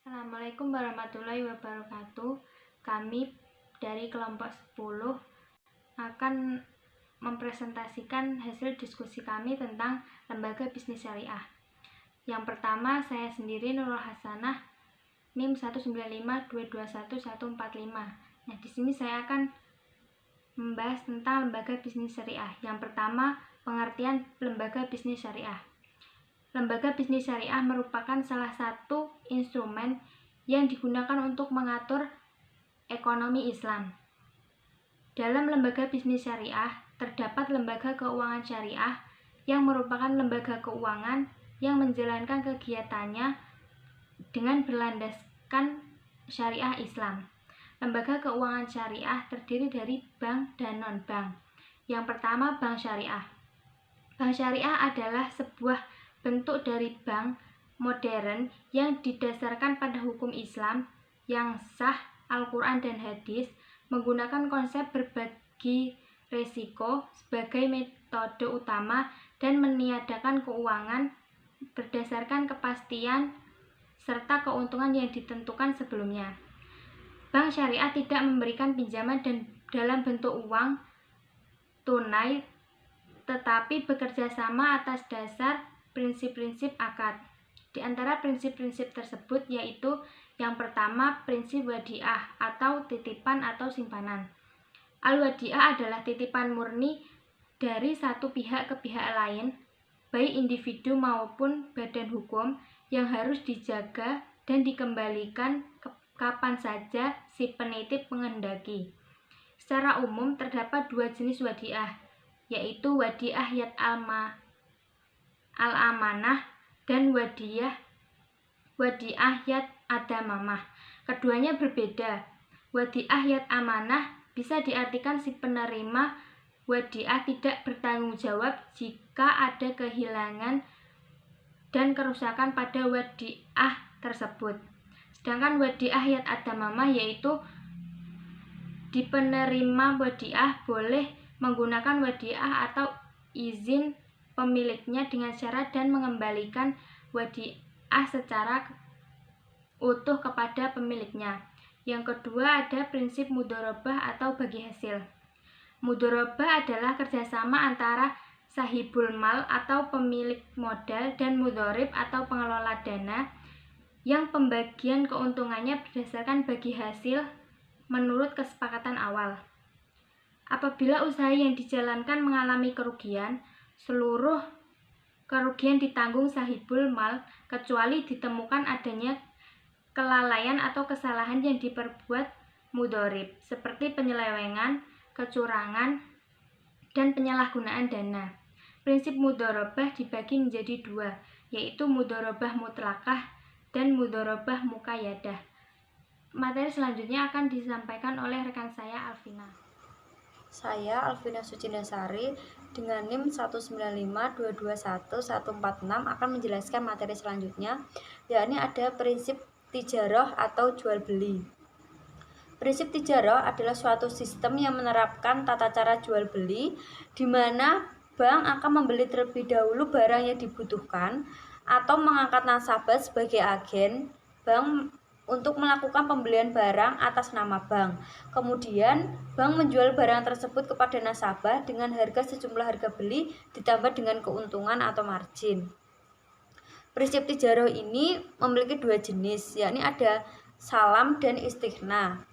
Assalamualaikum warahmatullahi wabarakatuh. Kami dari kelompok 10 akan mempresentasikan hasil diskusi kami tentang lembaga bisnis syariah. Yang pertama, saya sendiri Nurul Hasanah, NIM 195221145. Nah, di sini saya akan membahas tentang lembaga bisnis syariah. Yang pertama, pengertian lembaga bisnis syariah. Lembaga bisnis syariah merupakan salah satu instrumen yang digunakan untuk mengatur ekonomi Islam. Dalam lembaga bisnis syariah, terdapat lembaga keuangan syariah yang merupakan lembaga keuangan yang menjalankan kegiatannya dengan berlandaskan syariah Islam. Lembaga keuangan syariah terdiri dari bank dan non-bank. Yang pertama, bank syariah. Bank syariah adalah sebuah bentuk dari bank modern yang didasarkan pada hukum Islam yang sah, Al-Quran dan hadis, menggunakan konsep berbagi risiko sebagai metode utama dan meniadakan keuangan berdasarkan kepastian serta keuntungan yang ditentukan sebelumnya. Bank syariah tidak memberikan pinjaman dalam bentuk uang tunai, tetapi bekerja sama atas dasar prinsip-prinsip akad. Di antara prinsip-prinsip tersebut yaitu yang pertama, prinsip wadiah atau titipan atau simpanan. Al-wadiah adalah titipan murni dari satu pihak ke pihak lain, baik individu maupun badan hukum, yang harus dijaga dan dikembalikan kapan saja si penitip menghendaki. Secara umum terdapat dua jenis wadiah, yaitu wadiah yad al-amanah dan wadiah yad adamamah. Keduanya berbeda. Wadiah yad amanah bisa diartikan si penerima wadiah tidak bertanggung jawab jika ada kehilangan dan kerusakan pada wadiah tersebut. Sedangkan wadiah yad adamamah yaitu di penerima wadiah boleh menggunakan wadiah atau izin pemiliknya dengan syarat dan mengembalikan wadiah secara utuh kepada pemiliknya. Yang kedua ada prinsip mudharabah atau bagi hasil. Mudharabah adalah kerjasama antara sahibul mal atau pemilik modal dan mudharib atau pengelola dana yang pembagian keuntungannya berdasarkan bagi hasil menurut kesepakatan awal. Apabila usaha yang dijalankan mengalami kerugian, seluruh kerugian ditanggung sahibul mal kecuali ditemukan adanya kelalaian atau kesalahan yang diperbuat mudharib seperti penyelewengan, kecurangan, dan penyalahgunaan dana. Prinsip mudharabah dibagi menjadi dua, yaitu mudharabah mutlakah dan mudharabah muqayyadah. Materi selanjutnya akan disampaikan oleh rekan saya Alvina. Saya Alvina Sucindasari dengan NIM 195221146 akan menjelaskan materi selanjutnya, yakni ada prinsip tijarah atau jual beli. Prinsip tijarah adalah suatu sistem yang menerapkan tata cara jual beli di mana bank akan membeli terlebih dahulu barang yang dibutuhkan atau mengangkat nasabah sebagai agen bank untuk melakukan pembelian barang atas nama bank. Kemudian, bank menjual barang tersebut kepada nasabah dengan harga sejumlah harga beli ditambah dengan keuntungan atau margin. Prinsip tijarah ini memiliki dua jenis, yakni ada salam dan istighna.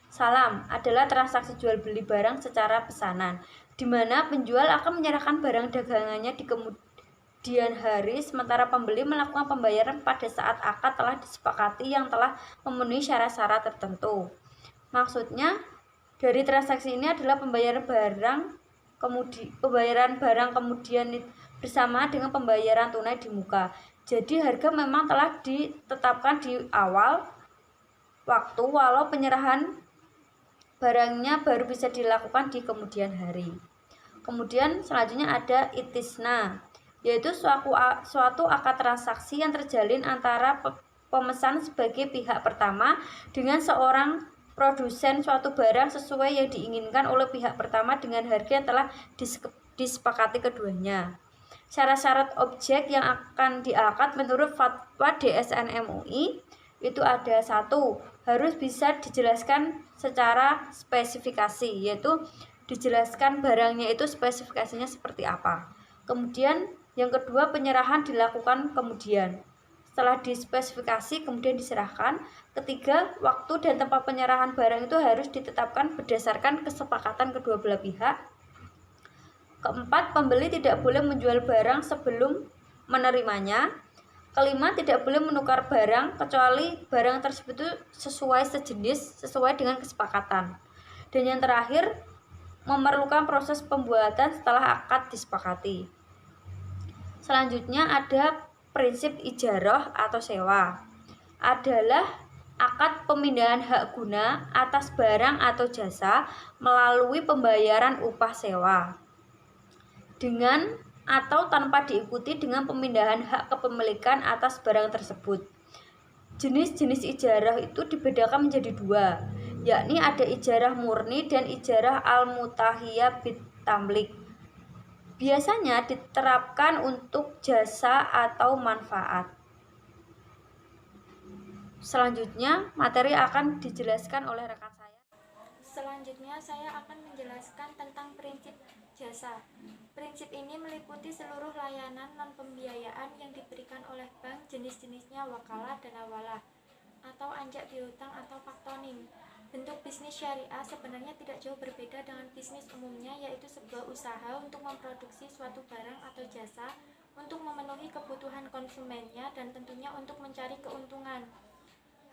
Salam adalah transaksi jual beli barang secara pesanan, di mana penjual akan menyerahkan barang dagangannya di kemudian hari, sementara pembeli melakukan pembayaran pada saat akad telah disepakati yang telah memenuhi syarat-syarat tertentu. Maksudnya, dari transaksi ini adalah pembayaran barang kemudian bersama dengan pembayaran tunai di muka. Jadi harga memang telah ditetapkan di awal waktu, walau penyerahan barangnya baru bisa dilakukan di kemudian hari. Kemudian selanjutnya ada itisna, yaitu suatu akad transaksi yang terjalin antara pemesan sebagai pihak pertama dengan seorang produsen suatu barang sesuai yang diinginkan oleh pihak pertama dengan harga yang telah disepakati keduanya. Syarat-syarat objek yang akan diakad menurut fatwa DSN MUI itu ada satu, harus bisa dijelaskan secara spesifikasi, yaitu dijelaskan barangnya itu spesifikasinya seperti apa. Kemudian yang kedua, penyerahan dilakukan kemudian. Setelah dispesifikasi kemudian diserahkan. Ketiga, waktu dan tempat penyerahan barang itu harus ditetapkan berdasarkan kesepakatan kedua belah pihak. Keempat, pembeli tidak boleh menjual barang sebelum menerimanya. Kelima, tidak boleh menukar barang kecuali barang tersebut itu sesuai sejenis, sesuai dengan kesepakatan. Dan yang terakhir, memerlukan proses pembuatan setelah akad disepakati. Selanjutnya ada prinsip ijarah atau sewa. Adalah akad pemindahan hak guna atas barang atau jasa melalui pembayaran upah sewa, dengan atau tanpa diikuti dengan pemindahan hak kepemilikan atas barang tersebut. Jenis-jenis ijarah itu dibedakan menjadi dua, yakni ada ijarah murni dan ijarah al-mutahiyah bitamlik. Biasanya diterapkan untuk jasa atau manfaat. Selanjutnya, materi akan dijelaskan oleh rekan saya. Selanjutnya saya akan menjelaskan tentang prinsip jasa. Prinsip ini meliputi seluruh layanan non-pembiayaan yang diberikan oleh bank, jenis-jenisnya wakalah dan hawalah, atau anjak piutang atau faktoring. Bentuk bisnis syariah sebenarnya tidak jauh berbeda dengan bisnis umumnya, yaitu sebuah usaha untuk memproduksi suatu barang atau jasa untuk memenuhi kebutuhan konsumennya dan tentunya untuk mencari keuntungan.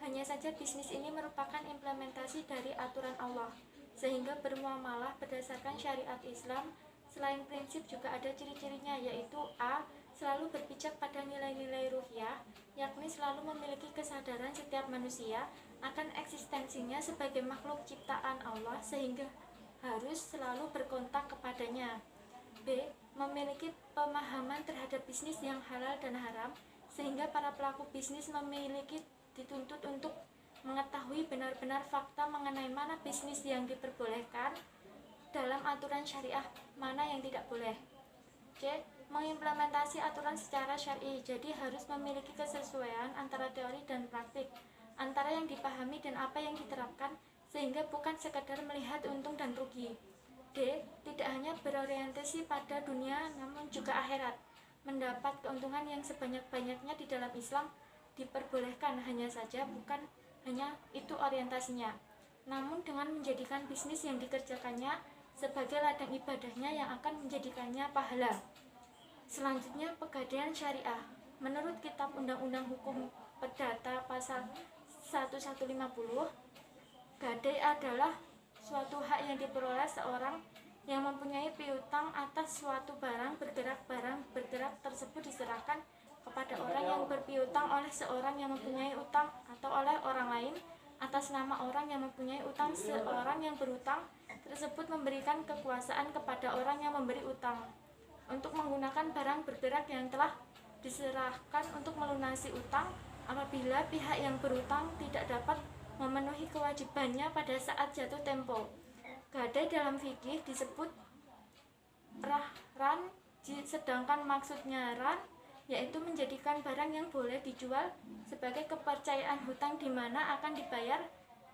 Hanya saja bisnis ini merupakan implementasi dari aturan Allah, sehingga bermuamalah berdasarkan syariat Islam. Selain prinsip juga ada ciri-cirinya, yaitu A. Selalu berpijak pada nilai-nilai ruhiyah, yakni selalu memiliki kesadaran setiap manusia akan eksistensinya sebagai makhluk ciptaan Allah, sehingga harus selalu berkontak kepadanya. B. Memiliki pemahaman terhadap bisnis yang halal dan haram, sehingga para pelaku bisnis dituntut untuk mengetahui benar-benar fakta mengenai mana bisnis yang diperbolehkan dalam aturan syariah, mana yang tidak boleh. C. Mengimplementasi aturan secara syar'i, jadi harus memiliki kesesuaian antara teori dan praktik, antara yang dipahami dan apa yang diterapkan, sehingga bukan sekadar melihat untung dan rugi. D. Tidak hanya berorientasi pada dunia namun juga akhirat, mendapat keuntungan yang sebanyak-banyaknya di dalam Islam diperbolehkan, hanya saja bukan hanya itu orientasinya, namun dengan menjadikan bisnis yang dikerjakannya sebagai ladang ibadahnya yang akan menjadikannya pahala. Selanjutnya, pegadaian syariah. Menurut Kitab Undang-Undang Hukum Perdata pasal 1150, gadai adalah suatu hak yang diperoleh seorang yang mempunyai piutang atas suatu barang bergerak tersebut diserahkan kepada orang yang berpiutang oleh seorang yang mempunyai utang atau oleh orang lain atas nama orang yang mempunyai utang. Seorang yang berutang tersebut memberikan kekuasaan kepada orang yang memberi utang untuk menggunakan barang bergerak yang telah diserahkan untuk melunasi utang apabila pihak yang berutang tidak dapat memenuhi kewajibannya pada saat jatuh tempo. Gadai dalam fikih disebut rahran, sedangkan maksudnya ran yaitu menjadikan barang yang boleh dijual sebagai kepercayaan hutang di mana akan dibayar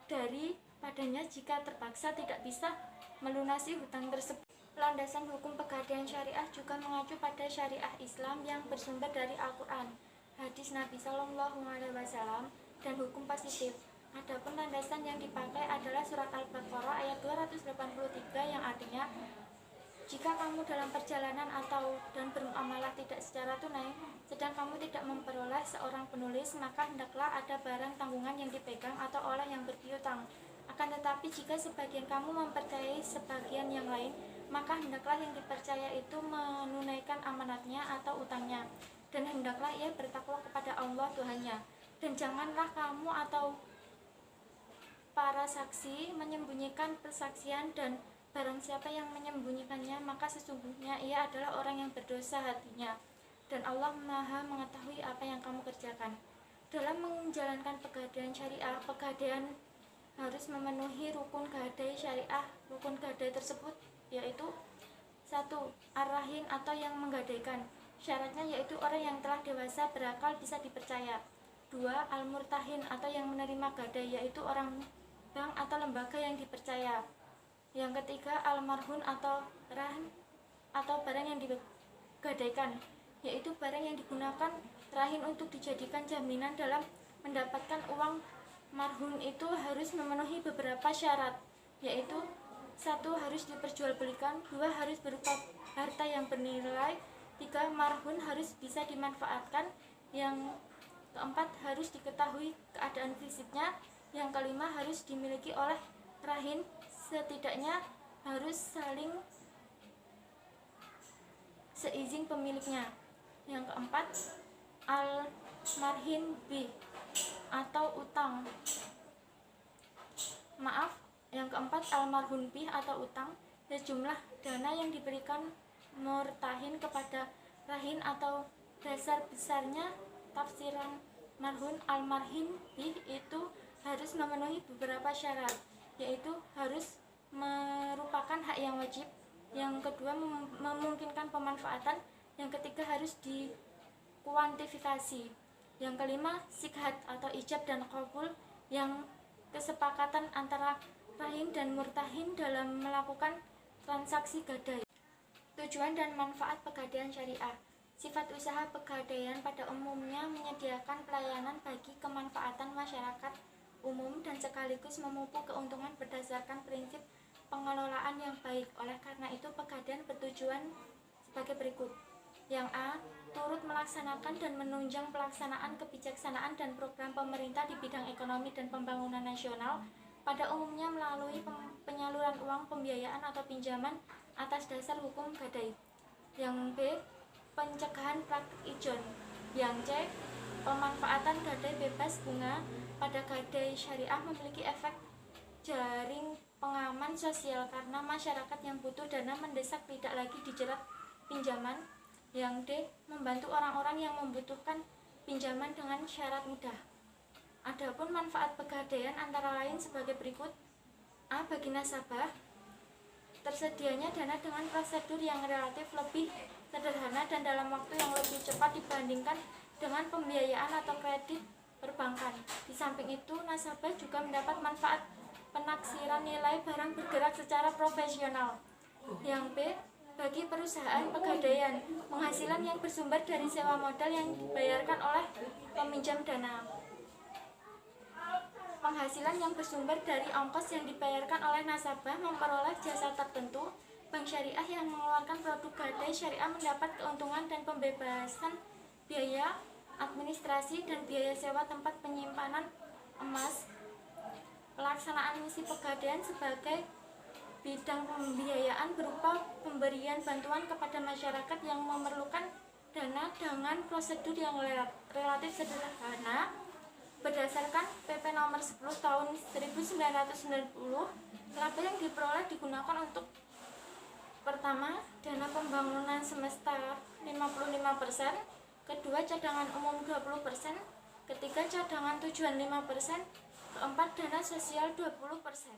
daripadanya jika terpaksa tidak bisa melunasi hutang tersebut. Landasan hukum pegadaian syariah juga mengacu pada syariah Islam yang bersumber dari Al-Quran, hadis Nabi Shallallahu Alaihi Wasallam, dan hukum positif. Adapun landasan yang dipakai adalah surat Al-Baqarah ayat 283 yang artinya, jika kamu dalam perjalanan atau dan bermuamalah tidak secara tunai, sedang kamu tidak memperoleh seorang penulis, maka hendaklah ada barang tanggungan yang dipegang atau oleh yang berpiutang. Akan tetapi jika sebagian kamu mempercayai sebagian yang lain, maka hendaklah yang dipercaya itu menunaikan amanatnya atau utangnya, dan hendaklah ia bertakwa kepada Allah Tuhannya. Dan janganlah kamu atau para saksi menyembunyikan persaksian, dan barang siapa yang menyembunyikannya maka sesungguhnya ia adalah orang yang berdosa hatinya, dan Allah Maha mengetahui apa yang kamu kerjakan. Dalam menjalankan pegadaian syariah, pegadaian harus memenuhi rukun gadai syariah. Rukun gadai tersebut yaitu 1. Ar-rahin atau yang menggadaikan. Syaratnya yaitu orang yang telah dewasa, berakal, bisa dipercaya. 2. Al-murtahin atau yang menerima gadai, yaitu orang bank atau lembaga yang dipercaya. Yang ketiga, al-marhun atau rahan atau barang yang digadaikan, yaitu barang yang digunakan rahin untuk dijadikan jaminan dalam mendapatkan uang. Marhun itu harus memenuhi beberapa syarat, yaitu 1. Harus diperjualbelikan, 2. Harus berupa harta yang bernilai, 3. Marhun harus bisa dimanfaatkan, yang keempat harus diketahui keadaan fisiknya, yang kelima harus dimiliki oleh rahin, setidaknya harus saling seizin pemiliknya. Yang keempat, al-marhin bih atau utang. Yang keempat, al-marhun bih atau utang, sejumlah dana yang diberikan murtahin kepada rahin atau dasar besarnya. Tafsiran marhun al-marhin bih itu harus memenuhi beberapa syarat, yaitu harus merupakan hak yang wajib, yang kedua memungkinkan pemanfaatan, yang ketiga harus dikuantifikasi, yang kelima sikhat atau ijab dan qabul, yang kesepakatan antara rahin dan murtahin dalam melakukan transaksi gadai. Tujuan dan manfaat pegadaian syariah. Sifat usaha pegadaian pada umumnya menyediakan pelayanan bagi kemanfaatan masyarakat umum dan sekaligus memupuk keuntungan berdasarkan prinsip pengelolaan yang baik. Oleh karena itu, pegadaian bertujuan sebagai berikut. Yang A. Turut melaksanakan dan menunjang pelaksanaan kebijaksanaan dan program pemerintah di bidang ekonomi dan pembangunan nasional, pada umumnya melalui penyaluran uang pembiayaan atau pinjaman atas dasar hukum gadai. Yang B. Pencegahan praktik ijon. Yang C. Pemanfaatan gadai bebas bunga. Pada gadai syariah memiliki efek jaring pengaman sosial karena masyarakat yang butuh dana mendesak tidak lagi dijerat pinjaman. Yang D. Membantu orang-orang yang membutuhkan pinjaman dengan syarat mudah. Adapun manfaat pegadaian antara lain sebagai berikut. A. Bagi nasabah, tersedianya dana dengan prosedur yang relatif lebih sederhana dan dalam waktu yang lebih cepat dibandingkan dengan pembiayaan atau kredit perbankan. Di samping itu, nasabah juga mendapat manfaat penaksiran nilai barang bergerak secara profesional. Yang B. Bagi perusahaan pegadaian, penghasilan yang bersumber dari sewa modal yang dibayarkan oleh peminjam dana. Penghasilan yang bersumber dari ongkos yang dibayarkan oleh nasabah memperoleh jasa tertentu. Bank syariah yang mengeluarkan produk gadai syariah mendapat keuntungan dan pembebasan biaya administrasi dan biaya sewa tempat penyimpanan emas. Pelaksanaan misi pegadaian sebagai bidang pembiayaan berupa pemberian bantuan kepada masyarakat yang memerlukan dana dengan prosedur yang relatif sederhana. Berdasarkan PP nomor 10 tahun 1990, laba yang diperoleh digunakan untuk: pertama, dana pembangunan semesta 55%, kedua, cadangan umum 20%, ketiga, cadangan tujuan 5%, keempat, dana sosial 20%.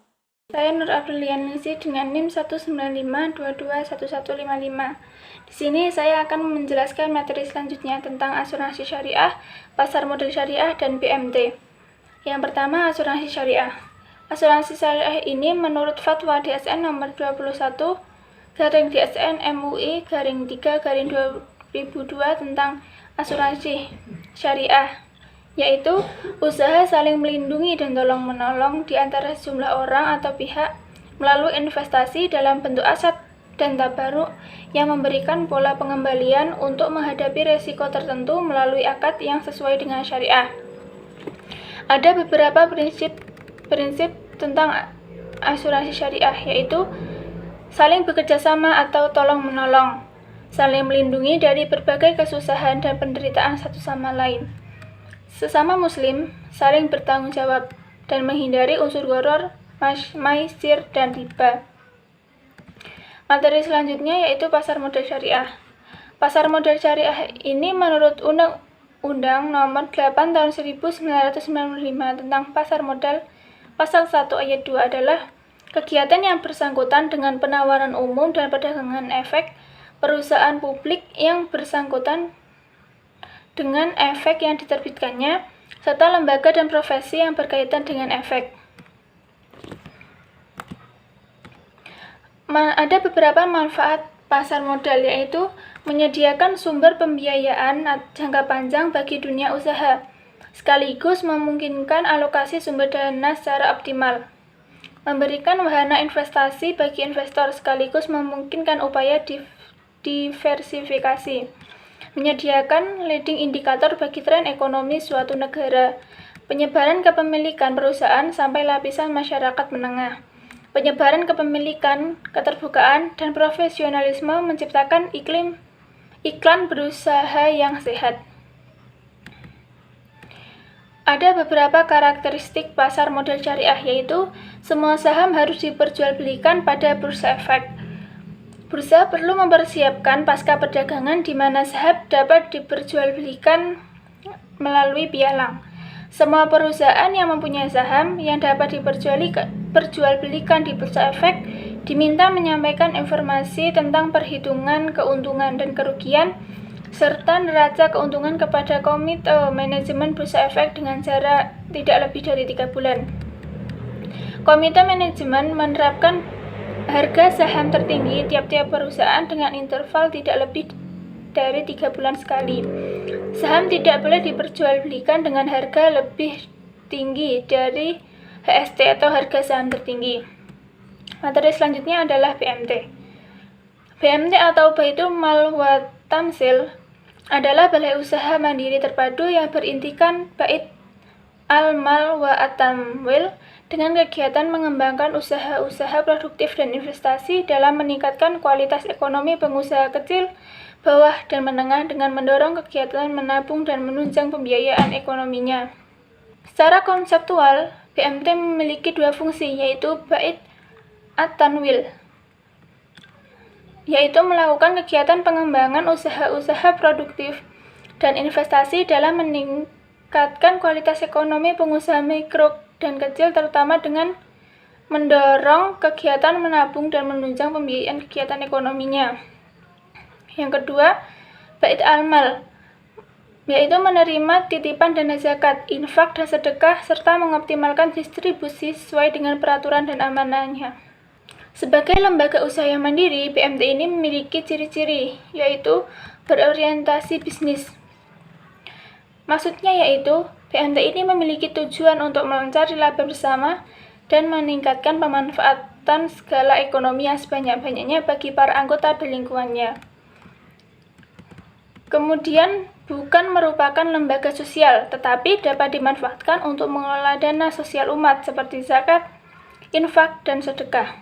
Saya Nur Aprilianingsih dengan NIM 195221155. Di sini saya akan menjelaskan materi selanjutnya tentang asuransi syariah, pasar modal syariah, dan BMT. Yang pertama, asuransi syariah. Asuransi syariah ini menurut Fatwa DSN nomor 21/DSN MUI /3/2002 tentang asuransi syariah, yaitu usaha saling melindungi dan tolong-menolong di antara sejumlah orang atau pihak melalui investasi dalam bentuk aset dan tabaruk yang memberikan pola pengembalian untuk menghadapi resiko tertentu melalui akad yang sesuai dengan syariah. Ada beberapa prinsip tentang asuransi syariah, yaitu saling bekerjasama atau tolong-menolong, saling melindungi dari berbagai kesusahan dan penderitaan satu sama lain, sesama muslim, saling bertanggung jawab, dan menghindari unsur gharar, maisir, dan riba. Materi selanjutnya yaitu pasar modal syariah. Pasar modal syariah ini menurut Undang-Undang Nomor 8 Tahun 1995 tentang pasar modal, Pasal 1 Ayat 2 adalah kegiatan yang bersangkutan dengan penawaran umum dan perdagangan efek perusahaan publik yang bersangkutan dengan efek yang diterbitkannya serta lembaga dan profesi yang berkaitan dengan efek. Ada beberapa manfaat pasar modal, yaitu menyediakan sumber pembiayaan jangka panjang bagi dunia usaha, sekaligus memungkinkan alokasi sumber dana secara optimal, memberikan wahana investasi bagi investor, sekaligus memungkinkan upaya diversifikasi, menyediakan leading indikator bagi tren ekonomi suatu negara, penyebaran kepemilikan perusahaan sampai lapisan masyarakat menengah, penyebaran kepemilikan, keterbukaan, dan profesionalisme menciptakan iklan berusaha yang sehat. Ada beberapa karakteristik pasar modal syariah, yaitu semua saham harus diperjualbelikan pada bursa efek. Bursa perlu mempersiapkan pasca perdagangan di mana saham dapat diperjualbelikan melalui pialang. Semua perusahaan yang mempunyai saham yang dapat diperjualbelikan di bursa efek diminta menyampaikan informasi tentang perhitungan keuntungan dan kerugian serta neraca keuntungan kepada komite manajemen bursa efek dengan jarak tidak lebih dari 3 bulan. Komite manajemen menerapkan harga saham tertinggi tiap-tiap perusahaan dengan interval tidak lebih dari 3 bulan sekali. Saham tidak boleh diperjualbelikan dengan harga lebih tinggi dari HST atau harga saham tertinggi. Materi selanjutnya adalah BMT. BMT atau Baitul Mal wa Tamsil adalah balai usaha mandiri terpadu yang berintikan Bait al-Mal wa at-Tamwil dengan kegiatan mengembangkan usaha-usaha produktif dan investasi dalam meningkatkan kualitas ekonomi pengusaha kecil, bawah, dan menengah dengan mendorong kegiatan menabung dan menunjang pembiayaan ekonominya. Secara konseptual, BMT memiliki 2 fungsi, yaitu Bait at-Tamwil, yaitu melakukan kegiatan pengembangan usaha-usaha produktif dan investasi dalam meningkatkan kualitas ekonomi pengusaha mikro dan kecil, terutama dengan mendorong kegiatan menabung dan menunjang pembiayaan kegiatan ekonominya. Yang kedua, Bait al-Mal, yaitu menerima titipan dana zakat, infak, dan sedekah, serta mengoptimalkan distribusi sesuai dengan peraturan dan amanahnya. Sebagai lembaga usaha yang mandiri, BMT ini memiliki ciri-ciri, yaitu berorientasi bisnis. Maksudnya yaitu, BMT ini memiliki tujuan untuk mencari laba bersama dan meningkatkan pemanfaatan segala ekonomi yang sebanyak-banyaknya bagi para anggota dan lingkungannya. Kemudian, bukan merupakan lembaga sosial, tetapi dapat dimanfaatkan untuk mengelola dana sosial umat seperti zakat, infak, dan sedekah.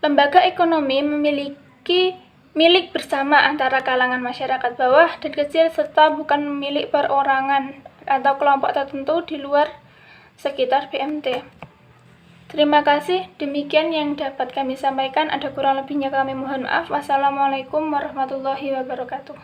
Lembaga ekonomi memiliki milik bersama antara kalangan masyarakat bawah dan kecil serta bukan milik perorangan atau kelompok tertentu di luar sekitar BMT. Terima kasih, demikian yang dapat kami sampaikan. Ada kurang lebihnya kami mohon maaf. Wassalamualaikum warahmatullahi wabarakatuh.